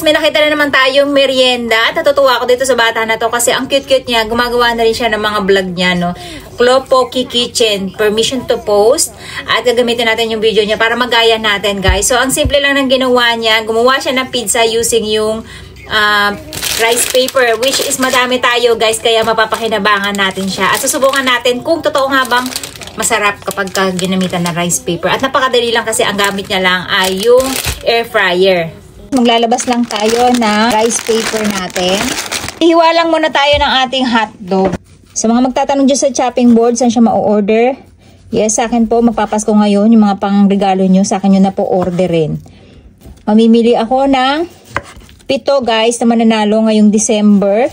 May nakita na naman tayong merienda. Natutuwa ako dito sa bata na to kasi ang cute-cute niya. Gumagawa na rin siya ng mga vlog niya, no? Klopoki Kitchen, permission to post. At gagamitin natin yung video niya para magaya natin, guys. So, ang simple lang ng ginawa niya. Gumawa siya ng pizza using yung rice paper, which is madami tayo, guys. Kaya mapapakinabangan natin siya. At susubukan natin kung totoo nga bang masarap kapag ginamitan ng rice paper. At napakadali lang kasi ang gamit niya lang ay yung air fryer. Maglalabas lang tayo ng rice paper natin. Ihiwa lang muna tayo ng ating hotdog. Sa mga magtatanong dyan sa chopping board, saan siya ma-order? Yes, sa akin po, magpapasko ngayon. Yung mga pang-regalo nyo, sa akin yun na po orderin. Mamimili ako ng 7, guys, na mananalo ngayong December.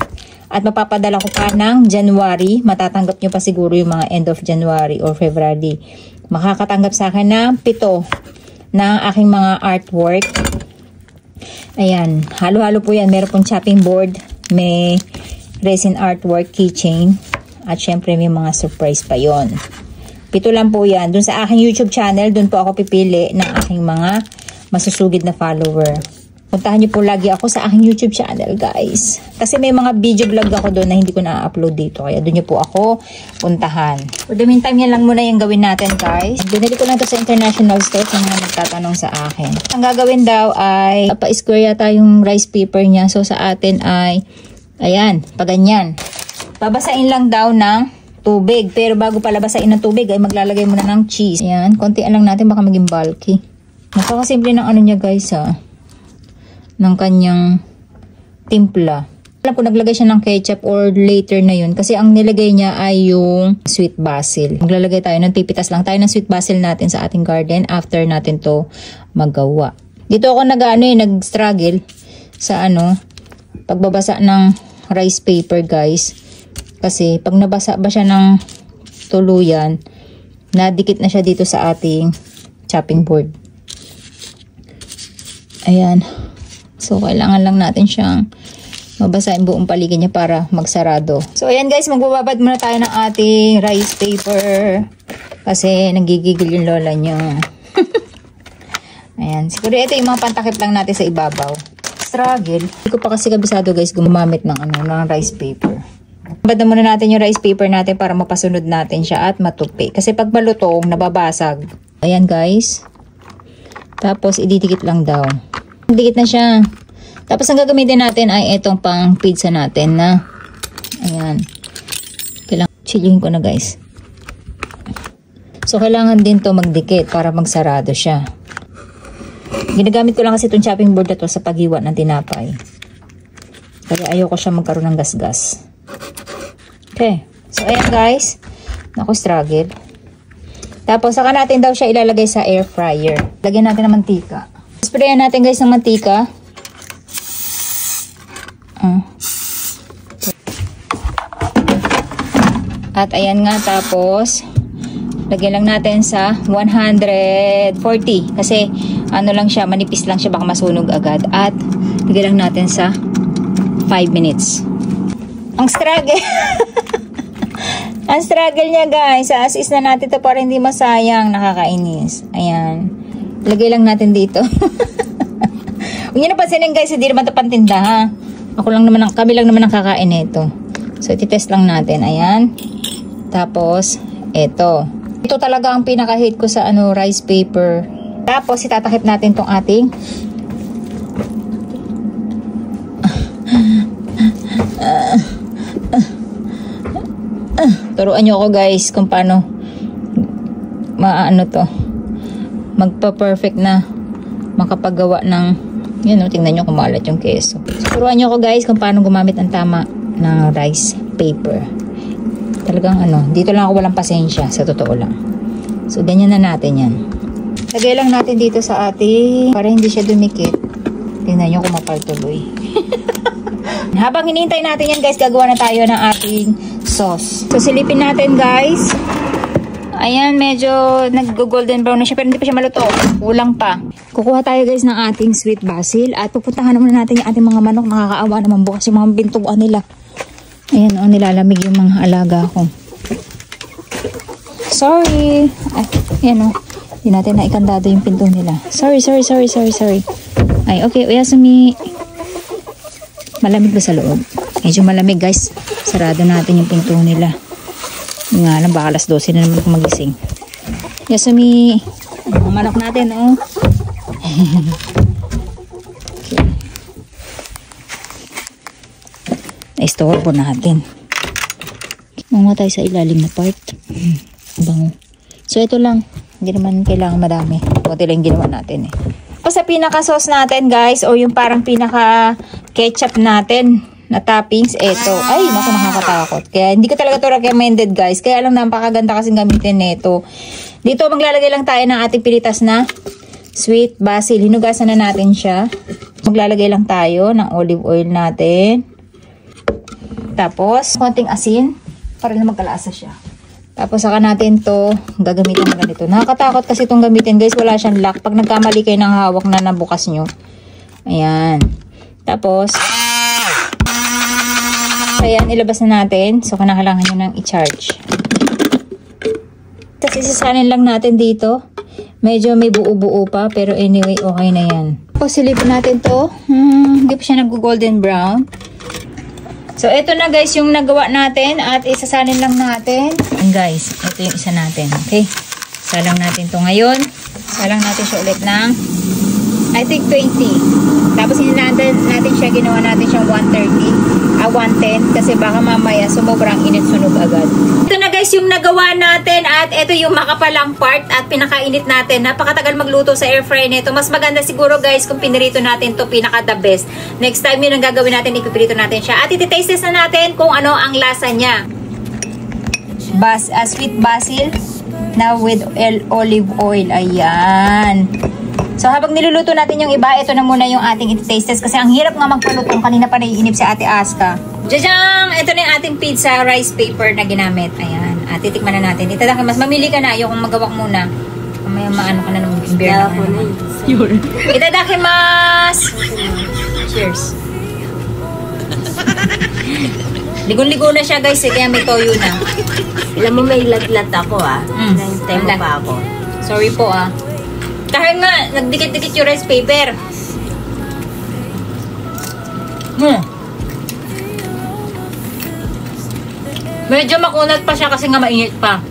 At mapapadala ko pa ng January. Matatanggap nyo pa siguro yung mga end of January or February. Makakatanggap sa akin ng 7 ng aking mga artwork. Ayan, halo-halo po yan. Meron pong chopping board, may resin artwork, keychain, at syempre may mga surprise pa yon. 7 lang po yan. Dun sa aking YouTube channel, dun po ako pipili ng aking mga masusugid na follower. Puntahan niyo po lagi ako sa aking YouTube channel, guys. Kasi may mga video vlog ako doon na hindi ko na-upload dito. Kaya doon niyo po ako puntahan. For the meantime, yan lang muna yung gawin natin, guys. Binili ko lang to sa international store kung mga nagtatanong sa akin. Ang gagawin daw ay pa-square yata yung rice paper niya. So, sa atin ay, ayan, paganyan. Babasain lang daw ng tubig. Pero bago pala basain ng tubig, ay maglalagay muna ng cheese. Ayan, kontian lang natin, baka maging bulky. Napakasimple ng ano niya, guys, ha. Ng kanyang timpla. Alam ko naglagay siya ng ketchup or later na yun kasi ang nilagay niya ay yung sweet basil. Maglalagay tayo ng pipitas lang tayo ng sweet basil natin sa ating garden after natin to magawa. Dito ako nag-struggle sa pagbabasa ng rice paper, guys. Kasi pag nabasa ba siya ng tuluyan, nadikit na siya dito sa ating chopping board. Ayan. So, kailangan lang natin siyang mabasahin buong paligid niya para magsarado. So, ayan, guys, magbababad muna tayo ng ating rice paper. Kasi nagigigil yung lola niyo. Ayan. Siguro ito yung mga pantakip lang natin sa ibabaw. Struggle. Hindi ko pa kasi kabisado, guys, gumamit ng rice paper. Babad na muna natin yung rice paper natin para mapasunod natin siya at matupi. Kasi pag malutong, nababasag. Ayan, guys. Tapos, ididikit lang daw. Dikit na siya. Tapos ang gagamitin natin ay itong pang pizza natin na ayan. Kailangan chilling ko na, guys. So kailangan din to magdikit para magsarado siya. Ginagamit ko lang kasi itong chopping board na to sa paghiwa ng tinapay. Kaya ayoko siya magkaroon ng gasgas. Okay. So ayan, guys. Naku, struggle. Tapos saka natin daw siya ilalagay sa air fryer. Lagyan natin ng mantika. Sprayan natin, guys, ng mantika. At ayan nga, tapos lagyan lang natin sa 140 kasi lang siya, manipis lang siya, baka masunog agad. At lagyan lang natin sa 5 minutes. Ang struggle. Ang struggle niya, guys. As-is na natin to para hindi masayang. Nakakainis. Ayan. Lagay lang natin dito. Huwag nyo napansinin, guys, hindi naman ito pantinda, ha? Kami lang naman ang kakain nito. So, ititest lang natin. Ayan. Tapos, ito. Ito talaga ang pinaka-hate ko sa rice paper. Tapos, itatakip natin tong ating turuan nyo ako, guys, kung paano magpa-perfect na makapagawa ng tingnan nyo kumalat yung keso. So, turuan nyo ako, guys, kung paano gumamit ng tama ng rice paper. Talagang dito lang ako walang pasensya, sa totoo lang. So, ganyan na natin yan. Lagay lang natin dito sa ating para hindi siya dumikit. Tingnan nyo kumapal tuloy. Habang hinihintay natin yan, guys, gagawa na tayo ng ating sauce. So, silipin natin, guys. Ayan, medyo nag-golden brown na siya pero hindi pa siya maluto. Kulang pa. Kukuha tayo, guys, ng ating sweet basil at pupuntahan naman natin yung ating mga manok. Nakakaawa naman bukas yung mga bintuan nila. Ayan, nilalamig yung mga alaga ko. Sorry. Ay, ayan, Hindi natin naikandado yung pinto nila. Sorry. Ay, okay, Oyasumi. Malamig ba sa loob? Medyo malamig guys. Sarado natin yung pinto nila. Yung nga lang, baka alas 12 na naman kung magising. Yasumi, mga manok natin, oh. Okay. Na-store po natin. Mga tayo sa ilalim na part. Bango. So, ito lang. Hindi naman kailangan madami. Kunti lang ginawa natin eh. So, sa pinaka-sauce natin, guys, o yung parang pinaka-ketchup natin na toppings, ito. Ay, naku, nakakatakot. Kaya, hindi ko talaga ito recommended, guys. Kaya lang, napakaganda kasing gamitin nito. Dito, maglalagay lang tayo ng ating pilitas na sweet basil. Hinugasan na natin siya. Maglalagay lang tayo ng olive oil natin. Tapos, konting asin para na magkalasa siya. Tapos, saka natin to gagamitin na ganito. Nakakatakot kasi itong gamitin, guys. Wala siyang lock. Pag nagkamali kayo ng hawak na nabukas nyo. Ayan. Tapos, ayan, ilabas na natin. So, kailangan nyo nang i-charge. Tapos, isasanin lang natin dito. Medyo may buo-buo pa. Pero anyway, okay na yan. Tapos, silipin natin to. Hindi pa siya nag-golden brown. So, ito na guys yung nagawa natin at isasanin lang natin. And guys, ito yung isa natin. Okay? Salang natin to ngayon. Salang natin siya ulit ng I think 20. Tapos hinandan natin siya, ginawa natin siyang 110 kasi baka mamaya sumubrang init sunog agad. Ito na guys yung nagawa natin at ito yung makapalang part at pinakainit natin. Napakatagal magluto sa air fryer nito. Mas maganda siguro guys kung pinirito natin to, pinaka the best. Next time yun ang gagawin natin, ipipirito natin siya. At iti-taste na natin kung ano ang lasa niya. Sweet basil na with olive oil. Ayan. So, habang niluluto natin yung iba, ito na muna yung ating iti-taste test kasi ang hirap nga magpalutong. Kanina pa naiinip si Ate Aska. Jajang! Ito na yung ating pizza rice paper na ginamit. Ayan. At titikman na natin. Itadakimasu. Mamili ka na. Ayokong magawak muna. Mamaya maano ka na ng imbir na. Itadakimasu! Cheers. Ligon-ligo na siya guys. Kaya may toyo na. Alam mo, may laglat ako Nahintay mo pa ako. Sorry po Kahit nga, nagdikit-dikit yung rice paper. Medyo makunat pa siya kasi nga mainit pa.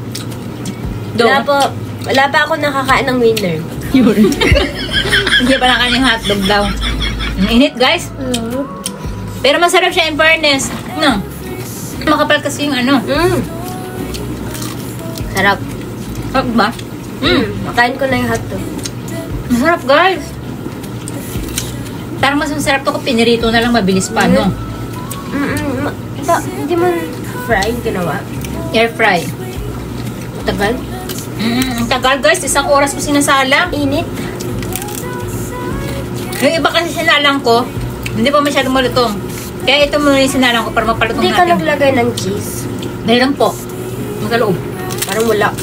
Wala pa ako nakakain ng winner. Hindi pa nakain yung hotdog daw. Ang init guys. Pero masarap siya in fairness. No? Makapal kasi yung Sarap. Sarap ba? Makain ko na yung hotdog. Masarap guys. Parang mas masarap to kung pinirito na lang, mabilis pa, no? Hindi mo fried ginawa? Air fry. Tagal? Ang tagal guys, 1 oras ko sinasalang. Init? Yung iba kasi sinalang ko, hindi pa masyadong malutong. Kaya ito muna yung sinalang ko para mapalutong Hindi natin. ka naglagay ng cheese? Dahil lang po. Magaloob. Parang wala.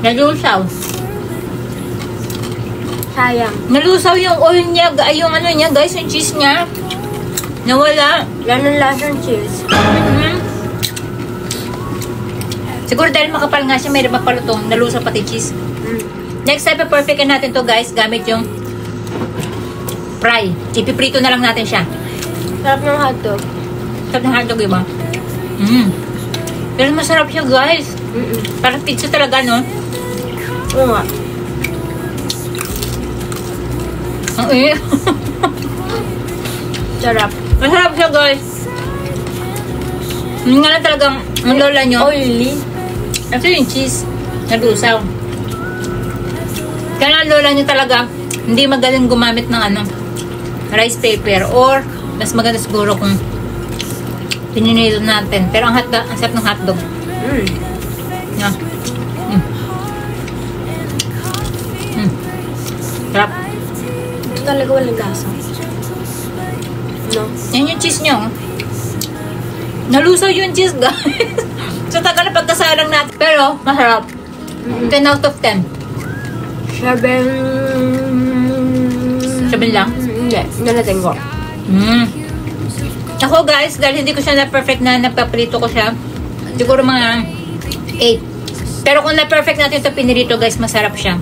Nalusaw. Sayang. Nalusaw yung oil niya, yung ano niya guys, yung cheese niya. Nawala. Wala ng lasang cheese. Siguro dahil makapal nga siya, mayroon mapalutong, nalusaw pati cheese. Next time, perfectin natin to guys, gamit yung fry. Ipiprito na lang natin siya. Sarap ng hotdog. Sarap ng hotdog, diba? Pero masarap siya guys. Parang pizza talaga, no? Oo nga. Ang iyo. Sarap. Masarap siya guys. Hindi nga lang talagang ang lola nyo. Oily. Ito yung cheese. Nalusaw. Kaya ang lola nyo talaga hindi magaling gumamit ng rice paper or mas maganda siguro kung pininito natin. Pero ang sarap ng hotdog. Yeah. Sarap. Ito talaga walang lasa. No? Yan yung cheese nyo. Nalusaw yung cheese guys. So tagal na pagkasalang natin. Pero masarap. 10 out of 10. 7 lang? Hindi. Nalating ko. Ako guys, dahil hindi ko siya na-perfect na napaprito ko siya, siguro mga 8. Pero kung na-perfect natin ito pinirito guys, masarap siya.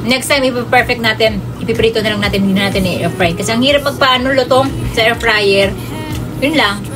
Next time, ipa-perfect natin, ipiprito na lang natin, hindi na natin i-air fry. Kasi ang hirap magpaano lutong sa air fryer. Yun lang.